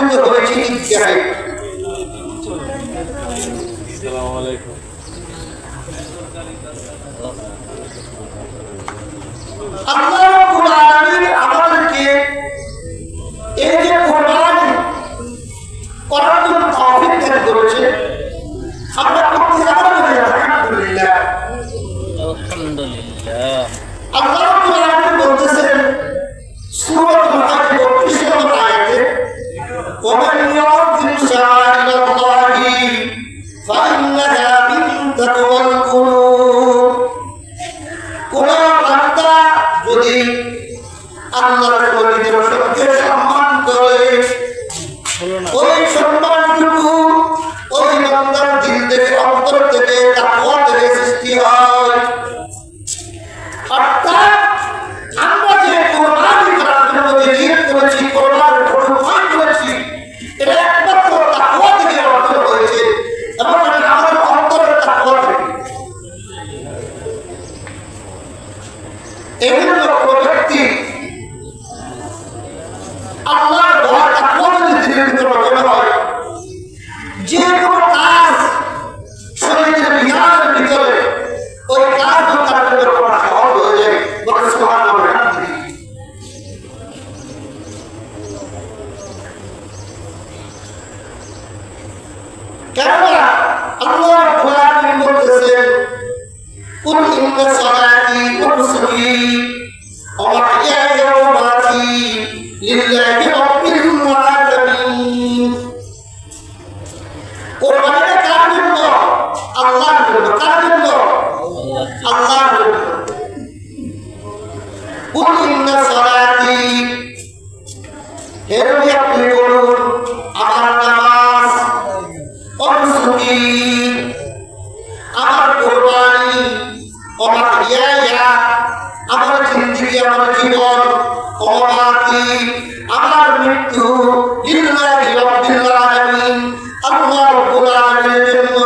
পরিণত হয়েছে ঈদগাহে। আসসালামু আলাইকুম। আল্লাহ রাব্বুল আলামিন আমাদেরকে এই যে কোরবানি করার জন্য তৌফিক দান করেছে, আমরা করতে পারি আলহামদুলিল্লাহ। আলহামদুলিল্লাহ। আল্লাহ রাব্বুল আলামিন বলতেছেন সূরা আল-হাজ্জ 32 নম্বর আয়াতে, ওয়া মান ইউযিম শাআইরাল্লাহি ফাইন্নাহা মিন তাকওয়াল কুলুব। কোন বান্দা যদি আল্লাহর পবিত্র শব্দকে সম্মান করে, ওই সম্মানটুকু ওই বান্দার দিল থেকে, অন্তর থেকে, তাকওয়া থেকে সৃষ্টি হয়। অর্থাৎ আমরা যে কোরবানি করার জন্য যে নিয়ত করেছি, কোরবানির কোরবানি করেছি, এটা একমাত্র তাকওয়া থেকে অর্জন হয়েছে এবং এটা আমাদের অন্তরের তাকওয়া থেকে। এজন্য কোন ব্যক্তি আল্লাহর ভয় তাকওয়া যদি দিলের ভিতরে অর্জন হয়, যে কোনো কাজ শরীরের বিধানের ভিতরে ওই কাজ তার জন্য করা সহজ হয়ে যায়। বলে সুবহানাল্লাহ। কেননা আল্লাহ রাব্বুল আলামিন বলতেছেন, কুল ইন্না সালাতি ওয়া নুসুকি ওয়া মাহইয়ায়া ওয়া মামাতি লিল্লাহি রাব্বিল আলামিন। কোরবানিটা কার জন্য? আল্লাহর জন্য। কার জন্য? আল্লাহর জন্য। কুল ইন্না সালাতি, হে নবী আপনি বলুন আমার নামাজ, ওয়া নুসুকি আমার কোরবানি, ওয়া মাহইয়ায়া আমার জিন্দেগি, আমার জীবন, ওয়া মামাতি আমার মৃত্যু, লিল্লাহি রাব্বিল আলামিন আল্লাহ রাব্বুল আলামিনের জন্য।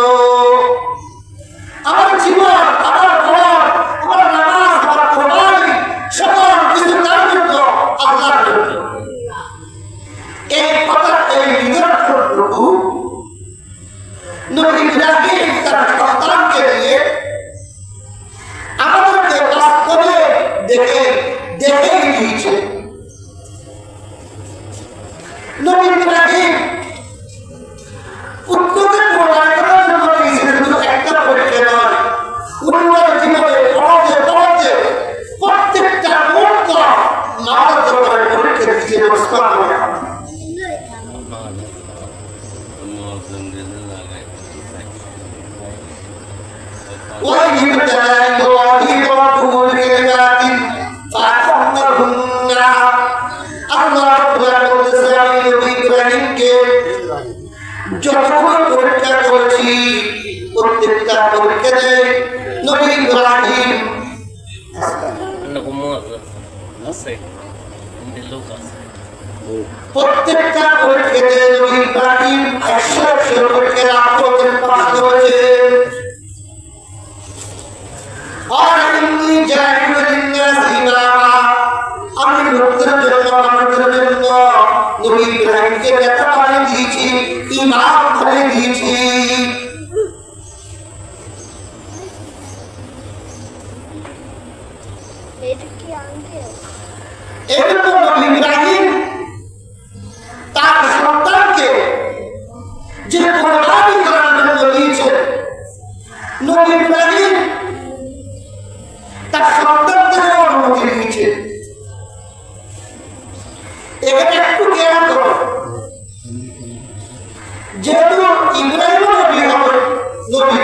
আমার জীবন, আমার মন, আমার নামাজ, আমার কোরবানি সকল কিছু তার জন্য, আল্লাহর জন্য। এই কথা, এই নিদর্শনটুকু নবী ইব্রাহিম তার সন্তানকে দিয়ে আমাদেরকে বাস্তবে দেখে দিয়েছে। নবী ইব্রাহিম পুত্রকে কোরবানি করার জন্য দিয়েছে, শুধু একটা পরীক্ষা নয়, উন্নত জীবনে পড়তে প্রত্যেকটা মুহূর্ত মানব দরবারে পরীক্ষা দিয়েছে। وَإِبْتَلَى إِبْرَاهِيمَ رَبُّهُ بِكَلِمَاتٍ فَأَتَمَّهُنَّ। আল্লাহ রাব্বুল আলামিন বলেছেন, আমি নবী ইব্রাহিমকে যতগুলো পরীক্ষা করেছি প্রত্যেকটা পরীক্ষাতে নবী ইব্রাহিম প্রত্যেকটা পরীক্ষাতে নবী ইব্রাহিম 100 পরীক্ষার আপদের পাশ করেছে। আর ইন্নী জাইলু লিন-নাসি ইমামা, আমি লোকদের জন্য, মানুষের জন্য নবী ইব্রাহিমকে নেতা বানিয়ে দিয়েছি, ইমাম বানিয়ে দিয়েছি। এজন্য নবী ইব্রাহিম তার সন্তানকে যে কোরবানি করার জন্য দিয়েছে, নবী ইব্রাহিম তার সন্তানদের অনুমতি দিয়েছে। এখানে একটু জ্ঞান করো, যেহেতু ইব্রাহিম নবী হবে, নবী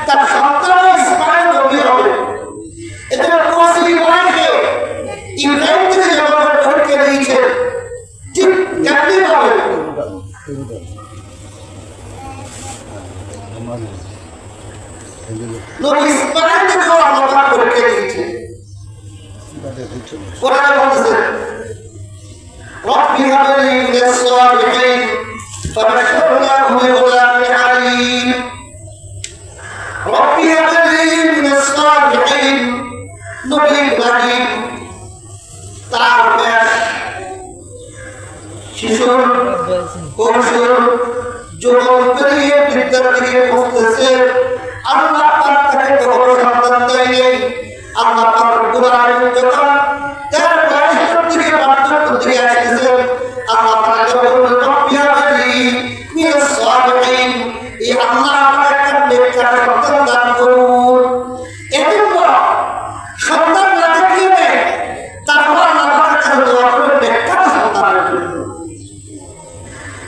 তার সন্তান ইসমাঈল নবী হবে, এজন্য ইব্রাহিমকে ইব্রাহিম থেকে যেভাবে পরীক্ষা দিয়েছে, ঠিক তেমনি ভাবে নবী ইসমাঈল থেকেও আল্লাহ পরীক্ষা দিয়েছে। কোরআন বলছে, রব্বি হাবলি মিনাস সালিহিন ফাবাশশারনাহু বিগুলামিন হালিম। রব্বি হাবলি মিনাস সালিহিন, নবী ইব্রাহিম তার শিশুর কোশল যৌবন পেরিয়ে বৃদ্ধার দিকে পৌঁছেছে আল্লাহ পাক তাকে কখনো সন্তান দেয়নি আল্লাহ পাক রব্বুল আলামিন যখন তার বয়সের দিকে বার্ধক্য দিকে আসতেছে আল্লাহ পাক বললেন রব্বি হাবলি মিনাস সালিহিন এই আল্লাহ আমার একটা নেককার সন্তান দান করুন এজন্য সন্তান না থাকলে তারপর আল্লাহ পাক কাছে দোয়া করে নেককার সন্তানের জন্য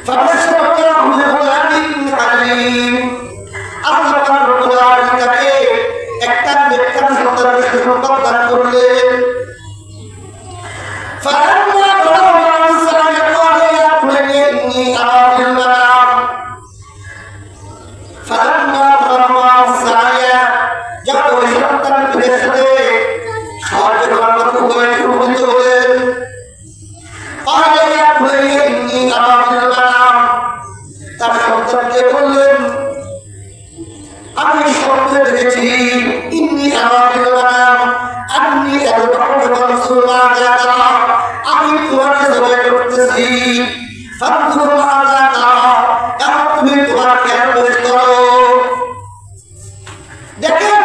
فبشرناه بغلام حليم আল্লাহ পাক রব্বুল আলামিন তাকে একটা নেককার সন্তানের সুসংবাদ দান করলেন فلما بلغ معه السعي قال يا بني إني أرى في المنام فلما بلغ معه السعي যখন ওই সন্তান বিদেশ হতে সাহায্য করার খুবই উপনীত হলেন قال يا بني إني أرى في المنام তার সন্তানকে বললেন আমি স্বপ্নে দেখেছি ইন্নী আরা ফিল মানাম আন্নী আযবাহুকা ফানজুর মাযা তারা আমি তোমাকে জবাই করতেছি ফানজুর মাযা তারা এখন তুমি তোমার জ্ঞান পেশ করো দেখেন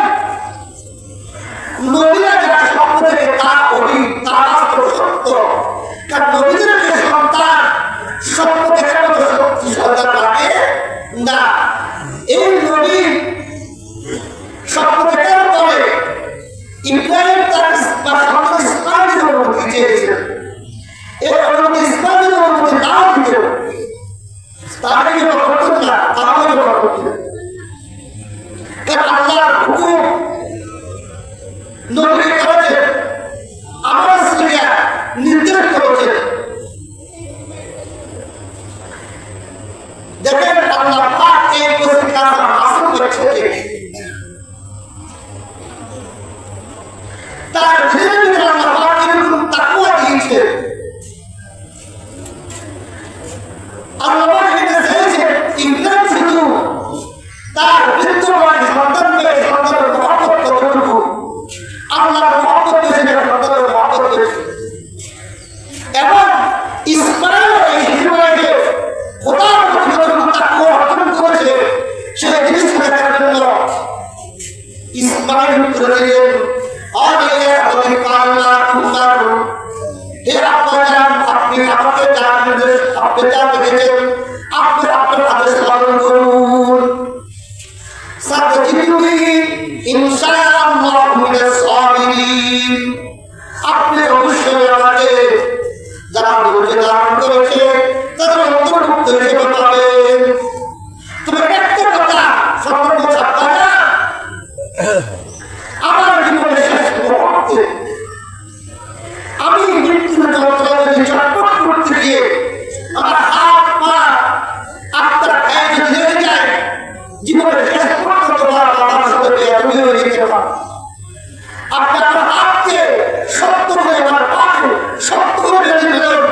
নবীরা যারা স্বপ্ন দেখে তা অতীত তা বাস্তব সত্য কারণ নবীদের যে সন্তান স্বপ্ন দেখার মতো শক্তি সন্তান রাখে না এই নবী স্বপ্ন দেখার পরে ইব্রাহিম তার সন্তান ইসমাইলের অনুমতি চেয়েছিলেন এই অনুমতি ইসমাইলের অনুমতি নাও দিতেন তাকে ব্যবহার করতেন না তাকে ব্যবহার করতেন কারণ আল্লাহর হুকুম নবী করেছেন আমার শরিয়া নির্দেশ করেছেন দেখেন আল্লাহ পাক এই পরীক্ষা হাসিল করেছে তার ধীরে ধীরে আল্লাহ পাক এরকম তাকওয়া দিয়েছে আল্লাহ পাক এটা চেয়েছে ইব্রাহিম শুধু তার বৃদ্ধ সন্তান পেয়ে সন্তানের মহব্বত কতটুকু আল্লাহর মহব্বত পেয়েছে সন্তানের মহব্বত পেয়েছে এবং ইসমাইল এই শিশুকে খোদার প্রতি যখন তাকওয়া অর্জন করেছে সেই জিনিস দেখার জন্য ইসমাইল উত্তর দিলেন আলিয়া ওয়ালিকাল্লা কুমার হে আব্বাজান আপনি আমাকে যা নির্দেশ আপনি যা দেখেছেন আপনি আপনার আদেশ পালন করুন সাতাজিদুনি ইনশাআল্লাহ মিনাস সাবিরিন আপনি অবশ্যই আমাকে যারা ধৈর্য ধারণ করেছে তাদের অন্তর্ভুক্ত হিসেবে পাবেন তবে একটা কথা সতর্ক থাকবে না আমার জীবনে শেষ মুহূর্তে আমি মৃত্যুর যন্ত্রণায় ছটফট করতে গিয়ে আমার হাত পা আত্মার গায়ে যদি লেগে যায় জীবনের শেষ পর্যন্ত আমার সাথে বেয়াদবি হয়ে যেতে পারে আপনি আমার হাতকে শক্ত করে আমার পাকে শক্ত করে ফেলে দিলেন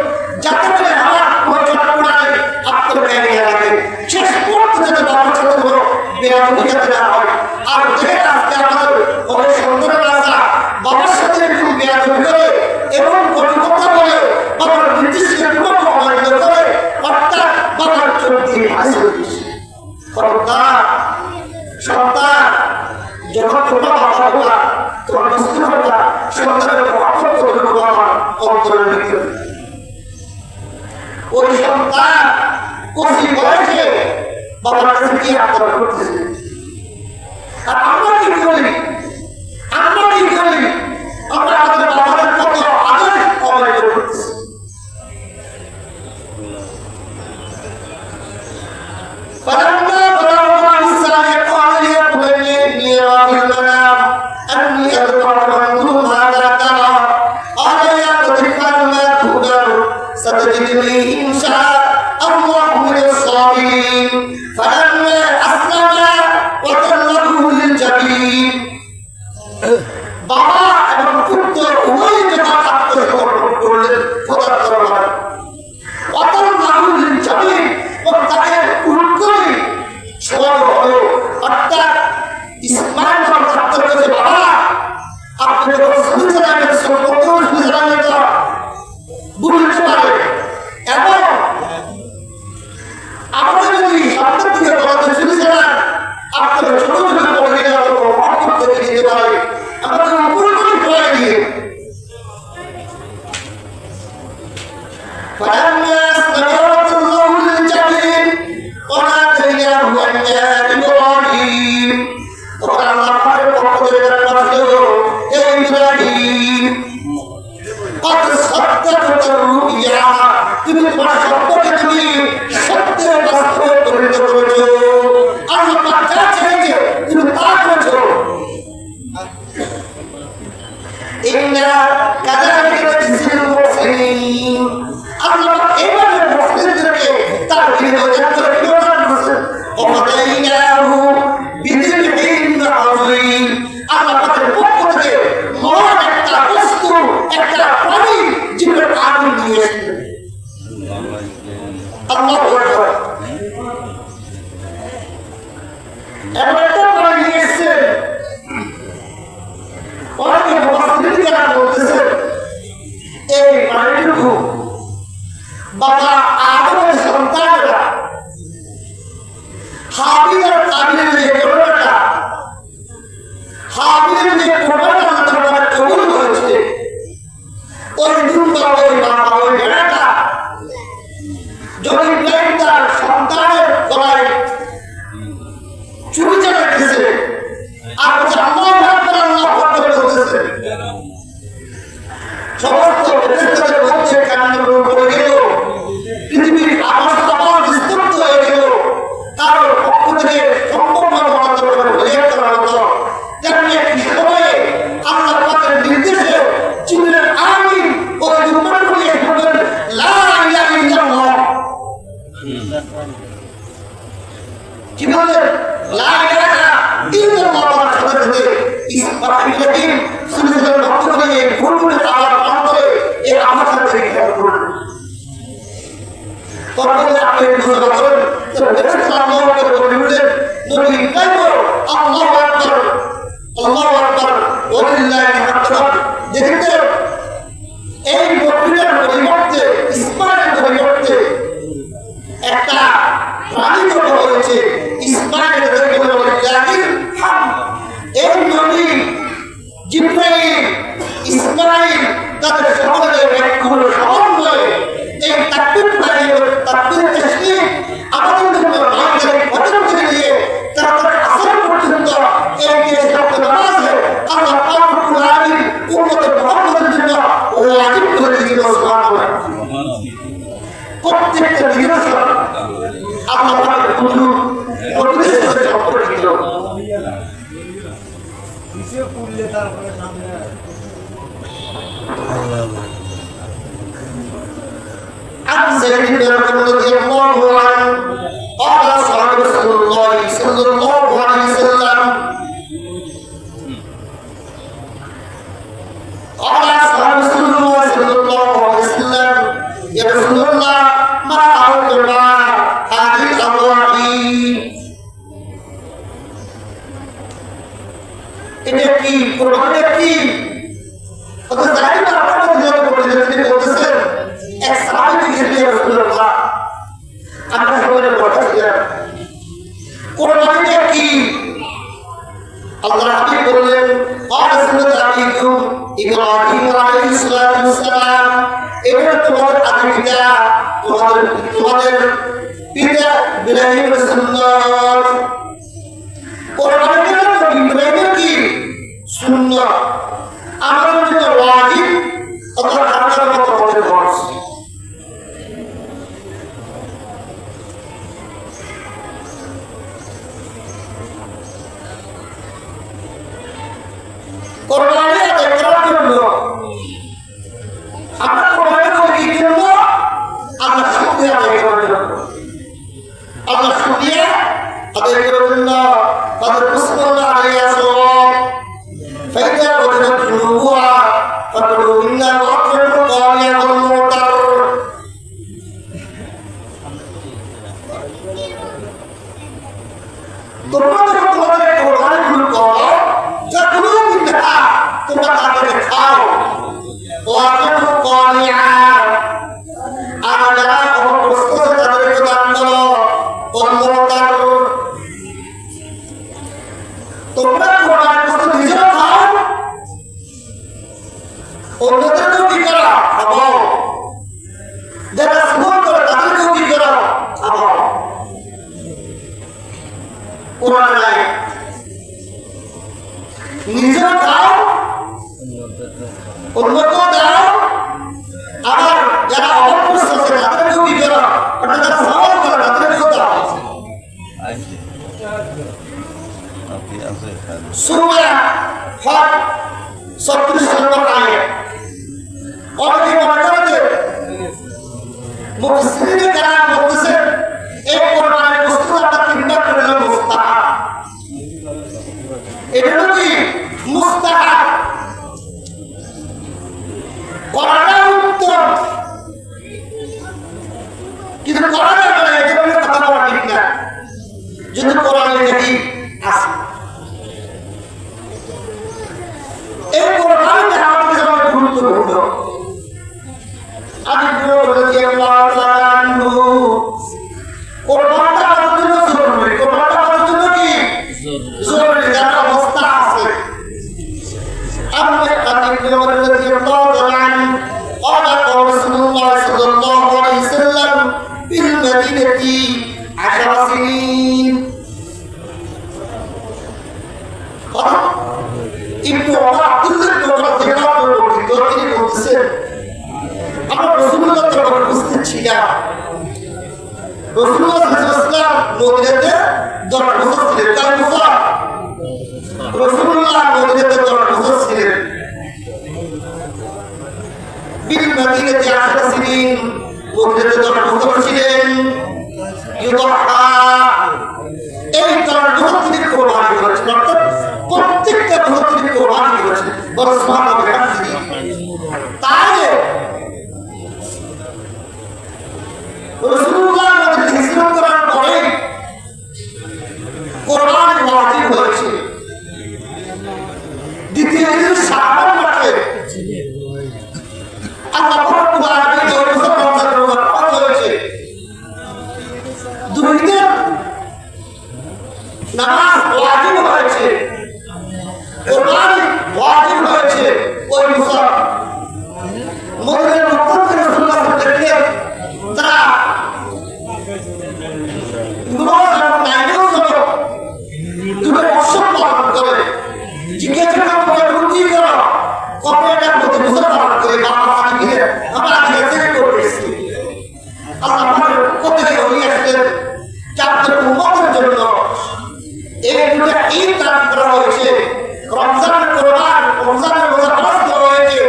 যাতে করে আমার কোনো চটপটায় আপনার গায়ে নিয়ে রাখে শেষ পর্যন্ত যাতে বাবার সাথে কোনো বেয়াদবি যাতে না হয় আর দেখে আজকে আমাদের অনেক সুন্দর রাস্তা বাবার সাথে একটু বেয়াদবি করে এবং কোনো কথা বলে বাবার নির্দিষ্ট কোনো অমান্য করে অর্থাৎ বাবার চলতি হাসি দিচ্ছে সন্তান যখন তোমরা ভাষা বলা তোমার বুঝতে পারতা সন্তানের অর্থ আমার অন্তরের ভিতরে ওই সন্তান কচি বয়সে বাবার কাছে কি আচরণ করতেছে আর আমরা কি করি আমরা আমাদের বাবার কত আদেশ অমান্য করতেছি فلما بلغ معه السعي قال يا بني إني أرى في المنام أني أذبحك فانظر ماذا ترى قال يا أبت افعل ما تؤمر ستجدني إن شاء الله من الصابرين فلما أسلم وتله للجبين বাবা এবং পুত্র উভয় যখন আত্মসমর্পণ করলেন খোদার দরবারে وتله للجبين এবং তাকে পুরোপুরি সরল হলো অর্থাৎ ইসমাইল ভাবতে করেছে বাবা আপনি যখন বুঝতে যাবেন বুঝতে পারে এবং আমরা যদি সামনের দিকে বলতে শুরু করেন আপনারা ছোট ছোট করে দিতে পারে আমরা উপরে করে দিয়ে فلما استغرق الله للجبل وناديناه أن يا إبراهيم وقال الله فقد يا إبراهيم قد صدقت الرؤيا তুমি তোমার সত্যকে তুমি সত্যের বাস্তবে পরিণত করেছো আল্লাহ পাক যা চেয়েছে তুমি তা করেছো ইন্না কাযালিকা নাজজিল মুহসিনিন আল্লাহ এইভাবে মুহসিনদেরকে তার বিনিময়ে প্রদান করেছেন ওয়াদাইনাহু বিযিবহিন আযীম আল্লাহ পাকের পক্ষ থেকে মহান একটা বস্তু একটা প্রাণী জীবনের আগুন দিয়েছেন আল্লাহু আকবার এমন একটা প্রাণী দিয়েছেন অনেকে মুফাসসিররা বলতেছেন এই প্রাণীটুকু বাবা আদমের সন্তানরা হাবিল আর কাবিলের যে ঘটনাটা হাবিলের যে ঘটনাটা কবুল হয়েছে ওই দুর্গা ওই বাবা ওই বেড়াটা যখন তার সন্তানের গলায় চুরি চালাইতেছে আর আল্লাহ বলতেছে সমস্ত ফেরেশতাদের মধ্যে কান্না করে গেল পৃথিবীর আকাশ পাতাল স্তব্ধ হয়ে গেল কারোর পক্ষ থেকে সম্পূর্ণ মনোযোগ করে হয়ে করা হতো তেমনি একটি সময়ে আল্লাহ পাকের নির্দেশে জিবরিল আমিন ওই দুর্বলগুলি বললেন লা ইলাহা ইল্লাল্লাহ কি বললেন লা ইলাহা ইল্লাল্লাহ বলতে ইসমাঈল সুলতানের ভক্ত হয়ে ভুলভুলে আল্লাহ পাক করে এই আমার সাথে খেলা করলেন তবে আপনি বুঝতে পারবেন যে রাসূল আল্লাহ করে বলেন নবী কাই করো আল্লাহু আকবার ওয়ালিল্লাহিল হামদ দেখতে এই বক্তৃতার পরিবর্তে ইসমাঈলের পরিবর্তে একটা প্রাণী গঠন হয়েছে ইসমাঈলের পরিবর্তে ওয়ালিল্লাহিল হামদ এই নবী জিবরাইল ইসমাঈল তাদের সকলের ব্যাখ্যাগুলো সমন্বয়ে এই তাকবীর তাসলিম আমাদের জন্য আমাদের বচন দিয়ে তারপরে আসর পর্যন্ত এই যে শব্দ আছে আল্লাহ পাক রব্বুল আলামিন উম্মত মুহাম্মাদের জন্য ওয়াজিব করে দিয়েছেন সুবহানাল্লাহ প্রত্যেকটা নিদর্শন আল্লাহ পাকের পরিবেশের সাথে সম্পর্কিত কিসে পড়লে তারপরে সামনে عن زيد بن رضي الله عنه قال صلى رسول الله صلى الله عليه وسلم قال صلى رسول الله صلى الله عليه وسلم يا رسول الله ما أعلم هذه الأرواحين এটা কি কোরআনে কি অত জানি না আপনারা যখন বলেছেন তিনি বলতেছেন এক সাহাবী ছিলেন রাসূলুল্লাহ আমরা সবাই কথা ছিলাম কোরআনে কি আল্লাহ হাবিব বললেন قال سنة أبيكم إبراهيم عليه الصلاة والسلام এটা তোমার আকিদা তোমাদের পিতা ইব্রাহিম সুন্নাত কোরআনে ইব্রাহিম কি সুন্নাত আমাদের জন্য ওয়াজিব অথবা হারাম কথা বলতে পারছি কোরআনে দেখার জন্য আমরা কোরআনে কি জন্য আমরা শুকরিয়া আদায় করার জন্য আমরা শুকরিয়া আদায় করার জন্য তাদের মুসলমানরা আলাইহি আসসালাম فإذا وجدت جنوبها فكلوا منا وأطعموا القانع والمعتر তোমরা যখন তোমাদের কোরআনগুলো করো যা কোনো বিদআ তোমরা তাদের খাও ওয়াকিমু কানিআ আর যারা প্রস্তুত তাদেরকে দান করো কোরআন নাই নিজেও খাও অন্যকেও দাও আবার যারা অবস্থা আছে তাদেরকেও কি করো ওটা যারা সওয়াল করে তাদেরকেও দাও সূরা হজ 36 নম্বর আয়াত অনেকে মনে করে মুফাসসিরিনে কেরাম বলতেছেন এই কোরআনের বস্তুটা তিনটা করে মুস্তাহাব এটা কি মুস্তাহাব করাটা উত্তম কিন্তু করাটা মানে এটা কথা বলা ঠিক না যদি কোরআনে দেখি আছে এই কোরআনটা আমাদের জন্য গুরুত্বপূর্ণ আমি বলতে আল্লাহু কোরআনটা আমাদের জন্য জরুরি কোরআনটা আমাদের জন্য কি জরুরি যার অবস্থা আছে আমি বলতে আল্লাহু قال رسول الله صلى الله عليه وسلم في المدينة 10 سنين ইবনে ওমর আব্দুল্লাহ ইবনে ওমর তিনি বলছেন আমরা রাসূলুল্লাহ যখন উপস্থিত ছিলাম রাসূলুল্লাহ সাল্লাল্লাহু আলাইহি ওয়াসাল্লাম মদিনাতে 10 বছর ছিলেন তার মুসা রাসূলুল্লাহ মদিনাতে 10 বছর ছিলেন بالمدينة 10 سنين মদিনাতে 10 বছর ছিলেন ইউদহা এই 10 বছর তিনি কোরবানি করেছেন অর্থাৎ প্রত্যেকটা বছর তিনি কোরবানি করেছেন বড় সুবহানাল্লাহ তাহলে রাসূলুল্লাহ মদিনাতে হিজরত করার পরে কোরআন ওয়াজিব হয়েছে দ্বিতীয় হিজরত শাবান মাসে আল্লাহ রাব্বুল আলামিন ওই বছর রমজান ফরজ হয়েছে দুই দিন নামাজ ওয়াজিব হয়েছে কোরআন ওয়াজিব হয়েছে ওই বছর মদিনার মুত্তাকিন রাসূলুল্লাহ দেখলেন তারা নমাজ এবং নামাজের জন্য দুটো অসম পালন করে জিজ্ঞাসা করে কি করো কপড়াটার মধ্যে বছর পালন করে বাবা আগে আমরা আগে থেকে করেছি আল্লাহ আমাদের কোথায় হয়ে আসলেন চারজন উম্মতের জন্য এই দুটো ঈদ দান করা হয়েছে রমজানের কোরআন রমজানের রোজা ফরজ করা হয়েছে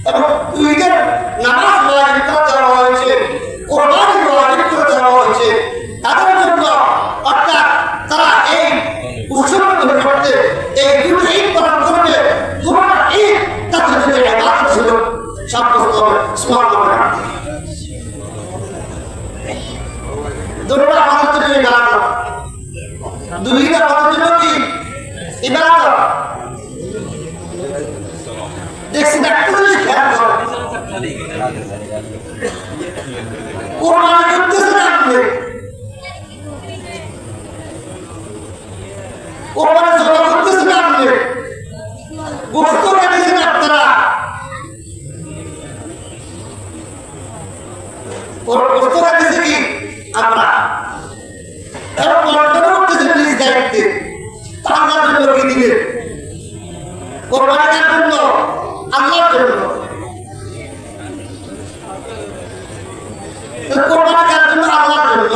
এবং ঈদের নামাজ ওয়াজিব করে দেওয়া হয়েছে কোরআন ওয়াজিব করে দেওয়া হয়েছে তাদের জন্য অর্থাৎ তারা এই উৎসব করতে এই দুটো ঈদ পালন করতে পুরোটা ঈদ তাদের জন্য ইবাদত ছিল সাব্যস্ত হবে সুবহানাল্লাহ দুটোটা আমাদের জন্য ইবাদত দুইটা আমাদের জন্য কি ইবাদত দেখছেন একটা জিনিস খেয়াল করেন কোরআন করতেছেন আপনি কোরআন জমা করতেছেন আপনি গোস্ত কাটতেছেন আপনারা গোস্ত কাটতেছে কি আমরা এবং মর্যাদা করতেছেন নিজ দায়িত্বে আল্লাহর জন্য কি দিবেন কোরবানির জন্য আল্লাহর জন্য কোরবানির জন্য আল্লাহর জন্য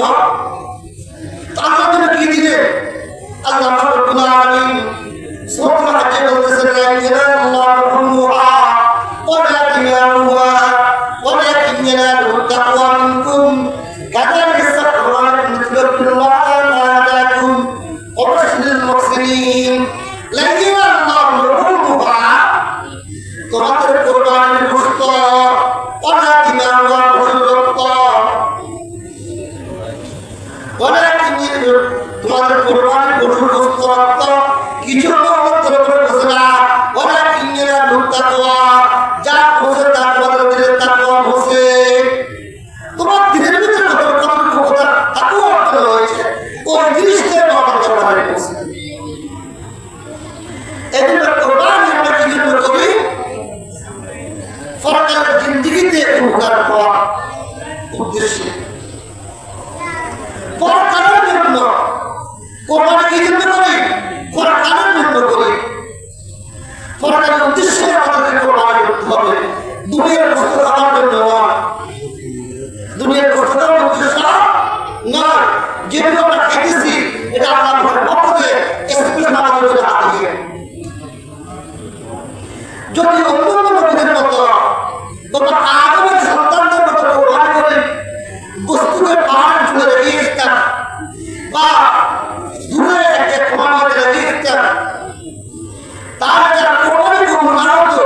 আল্লাহর জন্য কি দিবেন আল্লাহ রাব্বুল আলামিন সূরা হজ্জে বলতেছেন লা ইলাহা ইল্লাল্লাহ ওয়ালাকিন ইয়ানালুহু তাকওয়া মিনকুম কাযালিকা সাখখারাকুম লিতুকাব্বিরুল্লাহ আলা মা হাদাকুম ওয়া বাশশিরিল মুহসিনিন লা ইলাহা ইল্লাল্লাহ তোমাদের কোরবানির গোশত ওয়ালাকিন আল্লাহ তোমাদের কোরবানির পশুর গোশত রক্ত কিছু পবিত্র করে বসে না ওয়ালাকিন ইয়ানালুহু তাকওয়া যা বসে তার বদলে তাকওয়া বসে তোমার দিনের ভিতরে কত তাকওয়া অর্থ রয়েছে ওই জিনিসটা তোমার কোরবানি বসে এজন্য কোরবানি আমরা কি জন্য করি ফরকার জিন্দেগিতে উপকার পাওয়া উদ্দেশ্যে পরকালের জন্য কোরবানি কি যেগুলো আমরা খাইতেছি এটা আল্লাহর পক্ষ থেকে স্পেশাল আমাদের জন্য হাদিয়া। যদি অন্য নবীদের মতো তোমরা আদমের সন্তানদের মতো কোরবানি করে বস্তুকে পাহাড় জুড়ে রেখে দিতাম বা দূরে একটা ক্ষমাতে রেখে দিতাম, তাহলে যারা কোরবানি করবো না হতো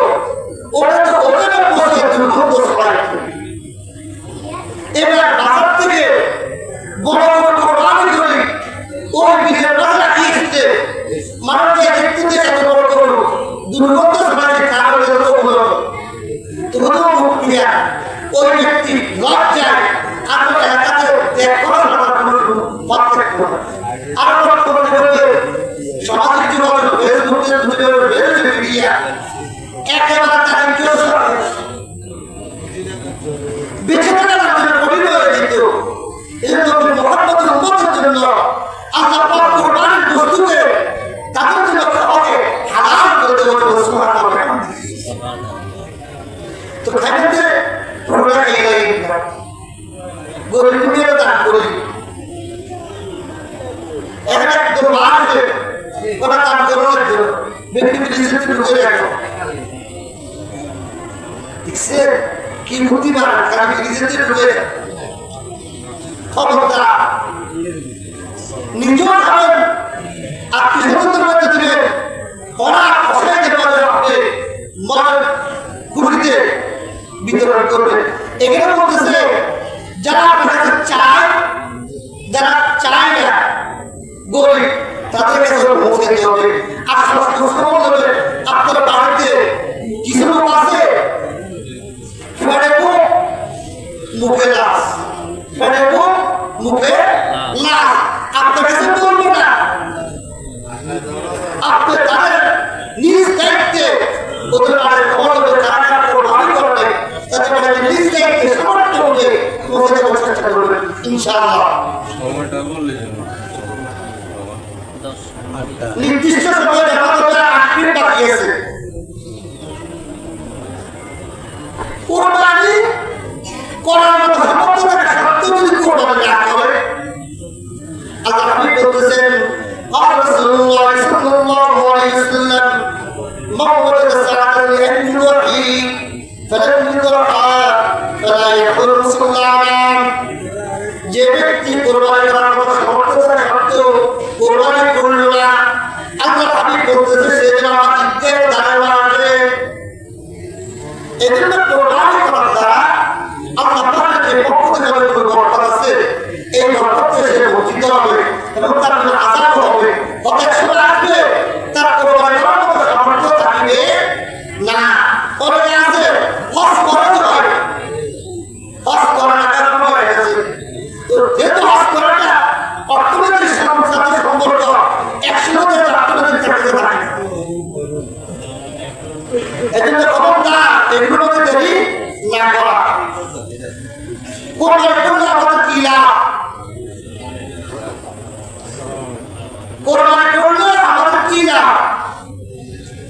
ওরা তো ওখানে পৌঁছে দুর্গন্ধ সবাই। এবার বাজার থেকে বড় বড় কোরবানি করে ওই বিলের পাশে রাখিয়ে দিতে মানুষকে দেখতে এত বড় বড় দুর্গন্ধ সবাই কারণে যত বড় তুমি তো মুখ দিয়া ওই ব্যক্তি লজ্জায় আপনার এলাকাতে দেখো আর সামাজিক জীবন ফেসবুকে মিডিয়া একেবারে তারা বেঁচে থাকার জন্য কঠিন হয়ে যেত। এই জন্য মহাত্মাদের উন্নতির জন্য আল্লাহ পাক কোরবানির বস্তুকে তাদের জন্য খাওয়াকে হালাল করে দেওয়ার সুবহানাল্লাহ। তো খাইতে পুরোটা খেয়ে গরিব দুনিয়া দান করি একদম বাড়ছে ওরা দান করার জন্য ব্যক্তি বিশেষ ঢুকে রাখো দেখছে কি বুদ্ধিমান আমি নিজেদের ঢুকে ক্ষমতা নিজেও খাবেন আত্মীয় স্বজনদের মধ্যে দিবেন ওরা অসহায় যেভাবে আপনি মনের খুশিতে বিতরণ করবে। এখানে বলতেছে যারা আপনার চায় যারা চায় না গরিব তাদের কাছে পৌঁছে দিতে হবে। আর বলবে আপনার বাড়িতে কিছু লোক আছে মুখে লাশ মুখে লাশ আপনার কাছে বলবো না, আপনি তাদের নিজ দায়িত্বে ওদের বাড়ির খবর কারা কোরবানি করবে তাদের বাড়ির নিজ দায়িত্বে সমর্থ হয়ে পৌঁছে দেওয়ার চেষ্টা করবেন ইনশাআল্লাহ। নির্দিষ্ট সময় দেখা যাবে 8 মিনিট বাকি আছে। কোরবানি করার মতো সামর্থ্য থাকে সত্য যদি কোরবানি না করে আল্লাহ নবী বলতেছেন রাসূলুল্লাহ সাল্লাল্লাহু আলাইহি ওয়াসাল্লাম মাওলাদ সালাতুল ইনওয়াহি ফালাম ইউরহা ফালা ইয়াকুল মুসলমান। যে ব্যক্তি কোরবানি করার মতো সামর্থ্য থাকে সত্য কোরবানি করল না আল্লাহ নবী বলতেছেন সে যেন ঈদের দাঁড়ানো আসবে। এজন্য কোরবানি করার দ্বারা আল্লাহ তাআলার যে পক্ষ থেকে যে বরকত আছে এই বরকতে সে বঞ্চিত হবে এবং তার জন্য আযাব হবে। অনেক সময় আসবে তার কোরবানি করার মতো সামর্থ্য থাকবে না। অনেকে আছে হজ করতে হয়, হজ করার কারণ হয়ে গেছে যেহেতু হজ করাটা অর্থনৈতিক সাথে সম্পর্ক একসাথে অর্থনৈতিক থাকতে থাকে। এজন্য খবরদার এগুলোতে দেরি না করা। কোরবানি করলে আমাদের কি লাভ? কোরবানি করলে আমাদের কি লাভ?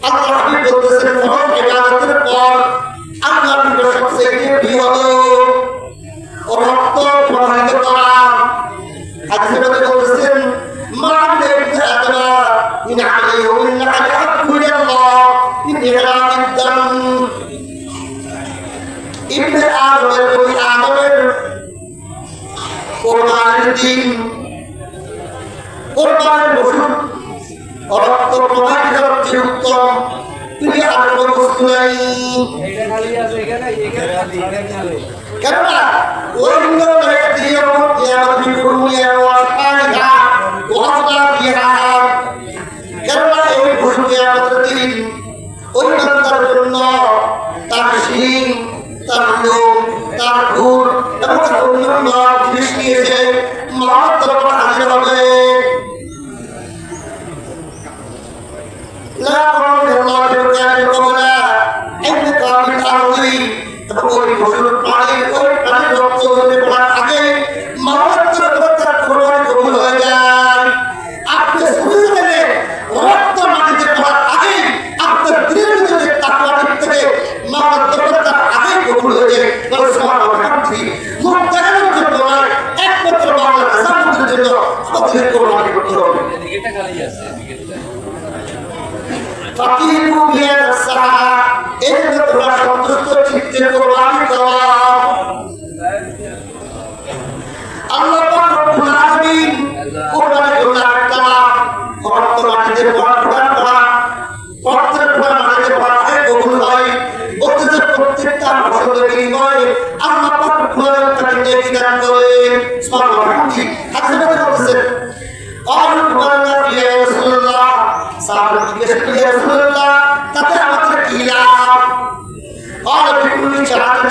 আল্লাহ নবী বলতেছেন ফরজ ইবাদতের পর আল্লাহর নিকট সবচেয়ে প্রিয় রক্ত প্রবাহিত করা। হাদিসে বলতেছেন মা আলাইকা আদমা ইন আলাইহি ওয়া ইন আলাইহি ইল্লাল্লাহ ইন ইহরামিদ দাম। ইবনে আদমের কোরবানির দিন কোরবানির পশু রক্ত প্রবাহিত হচ্ছে উত্তম তুমি আর কোনো বস্তু নাই। কেননা অন্য ব্যক্তিও ইয়াদি কুরমিয়া ওয়াসাইহা ওয়াসাবিহা। কেননা এই পশুকে আমাদের দিন ওই বান্দার জন্য তার শিং তার লোম তার ঘুর এবং অন্যান্য জিনিস নিয়েছে মহত্তর হাজির হবে। لا قول الله تعالى قولا إن قام الأرض تقول بشر عليه قول أن يقول بالحق ما تربط القرآن قبول هجان আপনি সুবিধানে রক্ত মাটিতে পড়ার আগে আপনার দিনের মধ্যে তাকওয়া থেকে মা তরবত আগে কবুল হয়ে যায়। সুবহানাল্লাহ। মুখ দেখানোর জন্য একমাত্র আল্লাহর রাজার জন্য আমাদের কোরবানি করতে হবে এটা খালি আছে এদিকে ফাকিহু বিয়াসাহা এই যে তোমরা সন্তুষ্ট চিত্তে কোরবানি করো আল্লাহ পাক রব্বুল আলামিন কোরবানি করলে একটা বর্তমানে পড়া প্রত্যেক মানে পড়ায় কবুল হয় অতীতের প্রত্যেকটা ফসলের বিনিময়ে আল্লাহ পাক রব্বুল আলামিন নেকি দান করেন সুবহানাল্লাহ হাদিসে বলছেন قالوا قالنا يا رسول الله صحابة يا رسول الله তাতে আমাদের কি লাভ قال بكل شهادة